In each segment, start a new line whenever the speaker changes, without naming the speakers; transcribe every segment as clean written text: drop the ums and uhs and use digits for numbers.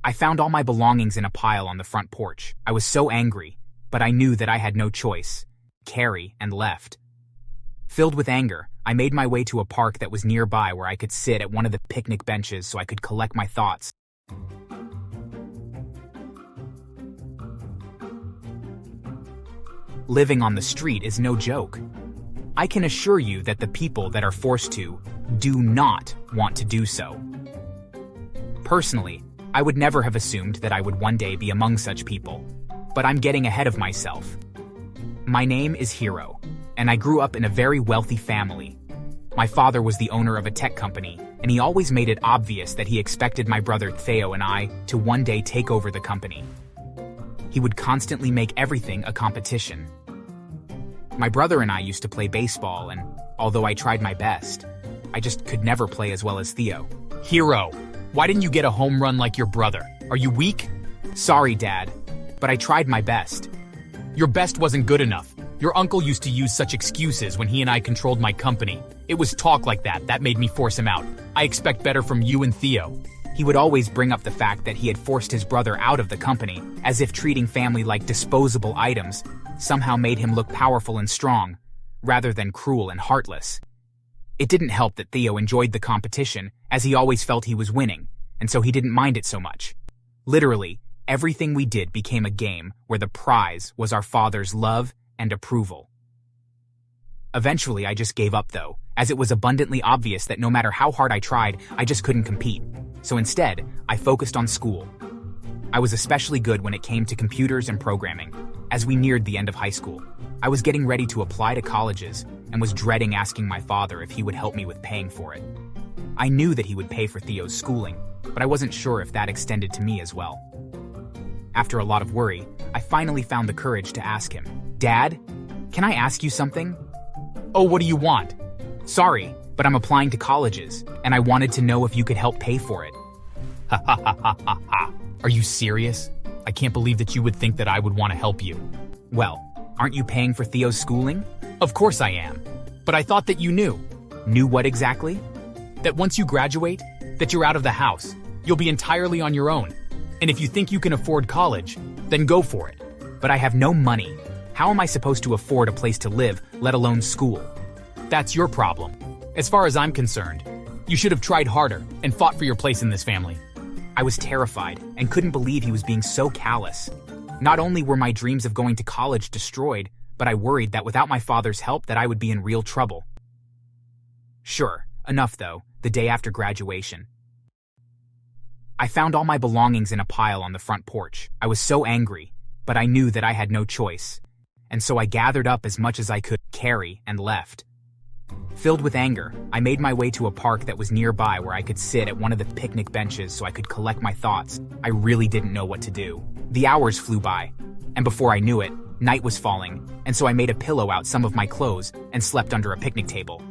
I found all my belongings in a pile on the front porch. I was so angry, but I knew that I had no choice. Carry and left. Filled with anger, I made my way to a park that was nearby where I could sit at one of the picnic benches so I could collect my thoughts. Living on the street is no joke. I can assure you that the people that are forced to do not want to do so. Personally, I would never have assumed that I would one day be among such people, but I'm getting ahead of myself. My name is Hiro, and I grew up in a very wealthy family. My father was the owner of a tech company, and he always made it obvious that he expected my brother Theo and I to one day take over the company. He would constantly make everything a competition. My brother and I used to play baseball, and although I tried my best, I just could never play as well as Theo.
Hiro, why didn't you get a home run like your brother? Are you weak?
Sorry, Dad, but I tried my best.
Your best wasn't good enough. Your uncle used to use such excuses when he and I controlled my company. It was talk like that made me force him out. I expect better from you and Theo.
He would always bring up the fact that he had forced his brother out of the company, as if treating family like disposable items somehow made him look powerful and strong, rather than cruel and heartless. It didn't help that Theo enjoyed the competition, as he always felt he was winning, and so he didn't mind it so much. Literally, everything we did became a game where the prize was our father's love and approval. Eventually, I just gave up though, as it was abundantly obvious that no matter how hard I tried, I just couldn't compete. So instead, I focused on school. I was especially good when it came to computers and programming. As we neared the end of high school, I was getting ready to apply to colleges and was dreading asking my father if he would help me with paying for it. I knew that he would pay for Theo's schooling, but I wasn't sure if that extended to me as well. After a lot of worry, I finally found the courage to ask him, "Dad, can I ask you something?"
Oh, what do you want?
Sorry, but I'm applying to colleges, and I wanted to know if you could help pay for it.
Ha ha ha ha ha ha. Are you serious? I can't believe that you would think that I would want to help you.
Well, aren't you paying for Theo's schooling?
Of course I am. But I thought that you knew.
Knew what exactly?
That once you graduate, that you're out of the house. You'll be entirely on your own. And if you think you can afford college, then go for it.
But I have no money. How am I supposed to afford a place to live, let alone school?
That's your problem. As far as I'm concerned, you should have tried harder and fought for your place in this family.
I was terrified and couldn't believe he was being so callous. Not only were my dreams of going to college destroyed, but I worried that without my father's help that I would be in real trouble. Sure, enough though, the day after graduation. I found all my belongings in a pile on the front porch. I was so angry, but I knew that I had no choice, and so I gathered up as much as I could carry and left. Filled with anger, I made my way to a park that was nearby where I could sit at one of the picnic benches so I could collect my thoughts. I really didn't know what to do. The hours flew by, and before I knew it, night was falling, and so I made a pillow out some of my clothes and slept under a picnic table.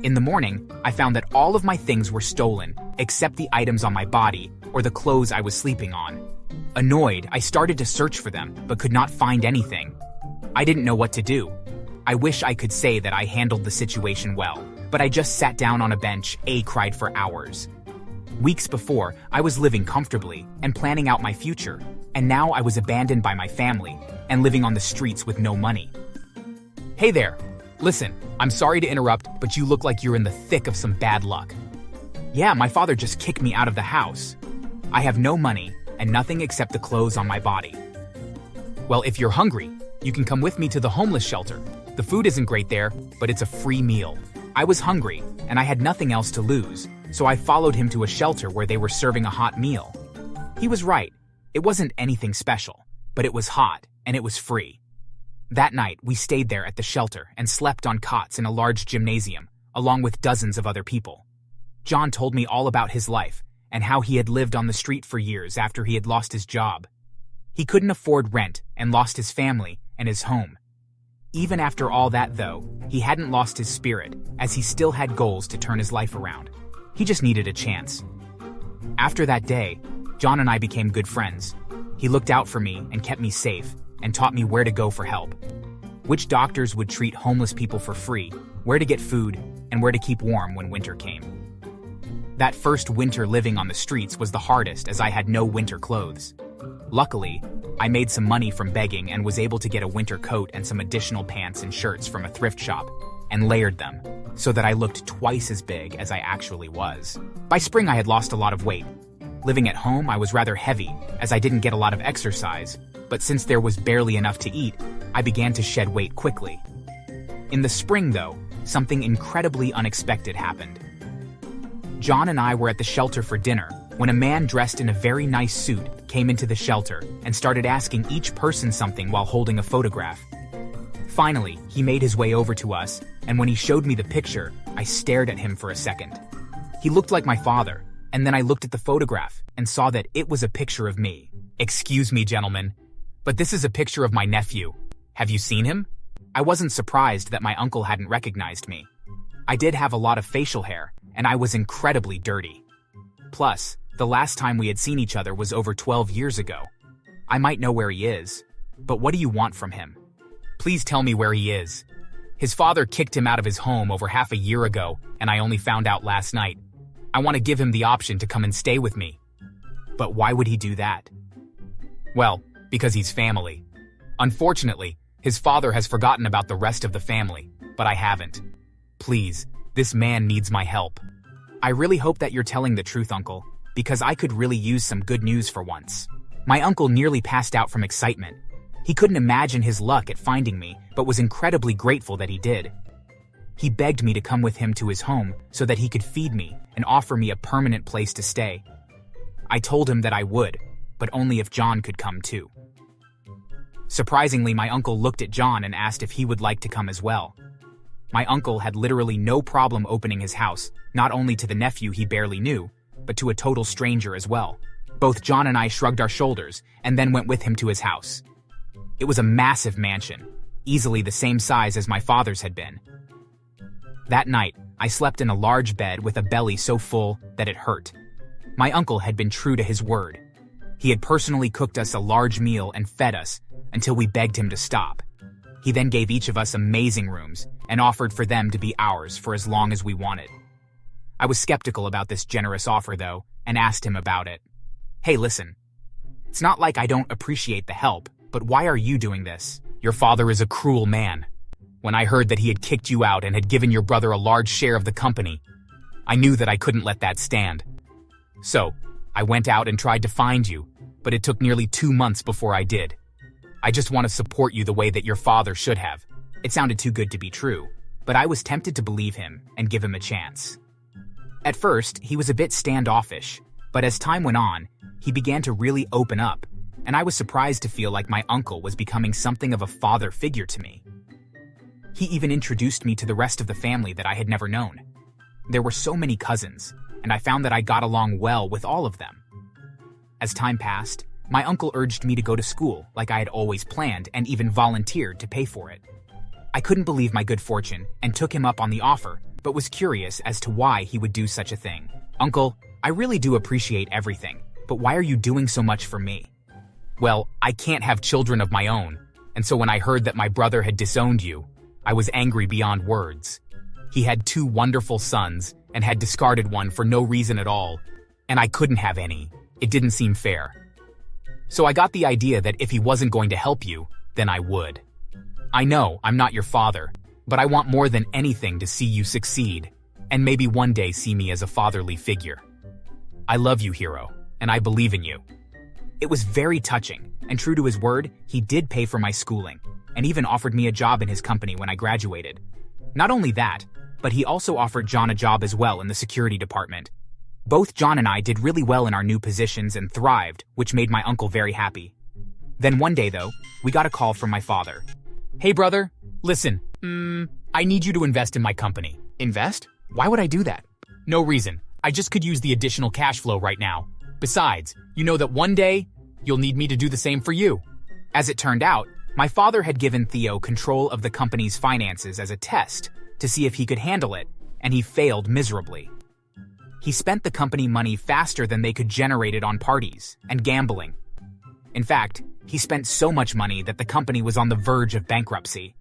In the morning, I found that all of my things were stolen, except the items on my body or the clothes I was sleeping on. Annoyed, I started to search for them, but could not find anything. I didn't know what to do. I wish I could say that I handled the situation well, but I just sat down on a bench, cried for hours. Weeks before, I was living comfortably and planning out my future, and now I was abandoned by my family and living on the streets with no money.
Hey there! Listen, I'm sorry to interrupt, but you look like you're in the thick of some bad luck.
Yeah, my father just kicked me out of the house. I have no money and nothing except the clothes on my body.
Well, if you're hungry, you can come with me to the homeless shelter. The food isn't great there, but it's a free meal.
I was hungry, and I had nothing else to lose, so I followed him to a shelter where they were serving a hot meal. He was right. It wasn't anything special, but it was hot, and it was free. That night, we stayed there at the shelter and slept on cots in a large gymnasium, along with dozens of other people. John told me all about his life and how he had lived on the street for years after he had lost his job. He couldn't afford rent and lost his family and his home. Even after all that, though, he hadn't lost his spirit, as he still had goals to turn his life around. He just needed a chance. After that day, John and I became good friends. He looked out for me and kept me safe, and taught me where to go for help. Which doctors would treat homeless people for free, where to get food, and where to keep warm when winter came. That first winter living on the streets was the hardest as I had no winter clothes. Luckily, I made some money from begging and was able to get a winter coat and some additional pants and shirts from a thrift shop and layered them so that I looked twice as big as I actually was. By spring, I had lost a lot of weight. Living at home, I was rather heavy as I didn't get a lot of exercise, but since there was barely enough to eat, I began to shed weight quickly. In the spring, though, something incredibly unexpected happened. John and I were at the shelter for dinner when a man dressed in a very nice suit came into the shelter and started asking each person something while holding a photograph. Finally, he made his way over to us, and when he showed me the picture, I stared at him for a second. He looked like my father, and then I looked at the photograph and saw that it was a picture of me. Excuse me, gentlemen, but this is a picture of my nephew. Have you seen him? I wasn't surprised that my uncle hadn't recognized me. I did have a lot of facial hair, and I was incredibly dirty. Plus, the last time we had seen each other was over 12 years ago. I might know where he is, but what do you want from him? Please tell me where he is. His father kicked him out of his home over half a year ago, and I only found out last night. I want to give him the option to come and stay with me. But why would he do that? Well, because he's family. Unfortunately, his father has forgotten about the rest of the family, but I haven't. Please, this man needs my help. I really hope that you're telling the truth, Uncle, because I could really use some good news for once. My uncle nearly passed out from excitement. He couldn't imagine his luck at finding me, but was incredibly grateful that he did. He begged me to come with him to his home so that he could feed me and offer me a permanent place to stay. I told him that I would, but only if John could come too. Surprisingly, my uncle looked at John and asked if he would like to come as well. My uncle had literally no problem opening his house, not only to the nephew he barely knew, but to a total stranger as well. Both John and I shrugged our shoulders and then went with him to his house. It was a massive mansion, easily the same size as my father's had been. That night, I slept in a large bed with a belly so full that it hurt. My uncle had been true to his word. He had personally cooked us a large meal and fed us until we begged him to stop. He then gave each of us amazing rooms and offered for them to be ours for as long as we wanted. I was skeptical about this generous offer, though, and asked him about it. Hey, listen. It's not like I don't appreciate the help, but why are you doing this? Your father is a cruel man. When I heard that he had kicked you out and had given your brother a large share of the company, I knew that I couldn't let that stand. So, I went out and tried to find you, but it took nearly 2 months before I did. I just want to support you the way that your father should have. It sounded too good to be true, but I was tempted to believe him and give him a chance. At first, he was a bit standoffish, but as time went on, he began to really open up, and I was surprised to feel like my uncle was becoming something of a father figure to me. He even introduced me to the rest of the family that I had never known. There were so many cousins, and I found that I got along well with all of them. As time passed, my uncle urged me to go to school like I had always planned and even volunteered to pay for it. I couldn't believe my good fortune and took him up on the offer, but was curious as to why he would do such a thing. Uncle, I really do appreciate everything, but why are you doing so much for me? Well, I can't have children of my own, and so when I heard that my brother had disowned you, I was angry beyond words. He had 2 wonderful sons and had discarded one for no reason at all, and I couldn't have any. It didn't seem fair. So I got the idea that if he wasn't going to help you, then I would. I know I'm not your father, but I want more than anything to see you succeed, and maybe one day see me as a fatherly figure. I love you, hero, and I believe in you. It was very touching, and true to his word, he did pay for my schooling, and even offered me a job in his company when I graduated. Not only that, but he also offered John a job as well in the security department. Both John and I did really well in our new positions and thrived, which made my uncle very happy. Then one day, though, we got a call from my father. Hey, brother, listen, I need you to invest in my company. Invest? Why would I do that? No reason. I just could use the additional cash flow right now. Besides, you know that one day, you'll need me to do the same for you. As it turned out, my father had given Theo control of the company's finances as a test to see if he could handle it, and he failed miserably. He spent the company money faster than they could generate it on parties and gambling. In fact, he spent so much money that the company was on the verge of bankruptcy.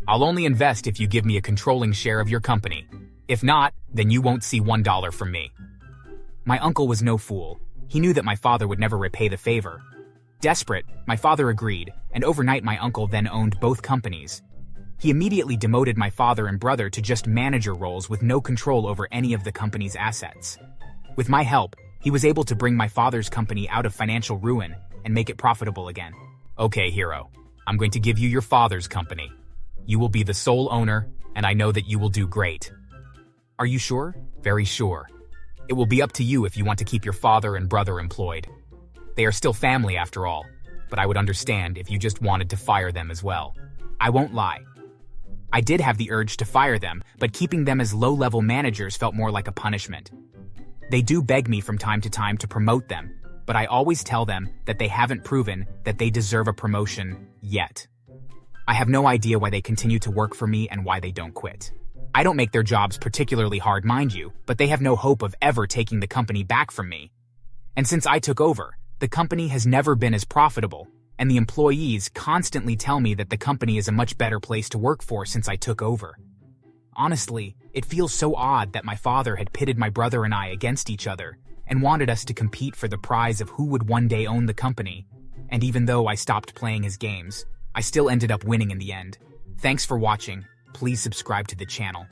I'll only invest if you give me a controlling share of your company. If not, then you won't see $1 from me. My uncle was no fool. He knew that my father would never repay the favor. Desperate, my father agreed, and overnight my uncle then owned both companies. He immediately demoted my father and brother to just manager roles with no control over any of the company's assets. With my help, he was able to bring my father's company out of financial ruin and make it profitable again.
Okay, hero. I'm going to give you your father's company. You will be the sole owner, and I know that you will do great.
Are you sure?
Very sure. It will be up to you if you want to keep your father and brother employed. They are still family after all, but I would understand if you just wanted to fire them as well.
I won't lie. I did have the urge to fire them, but keeping them as low-level managers felt more like a punishment. They do beg me from time to time to promote them, but I always tell them that they haven't proven that they deserve a promotion yet. I have no idea why they continue to work for me and why they don't quit. I don't make their jobs particularly hard, mind you, but they have no hope of ever taking the company back from me. And since I took over, the company has never been as profitable, and the employees constantly tell me that the company is a much better place to work for since I took over. Honestly, it feels so odd that my father had pitted my brother and I against each other and wanted us to compete for the prize of who would one day own the company. And even though I stopped playing his games, I still ended up winning in the end. Thanks for watching. Please subscribe to the channel.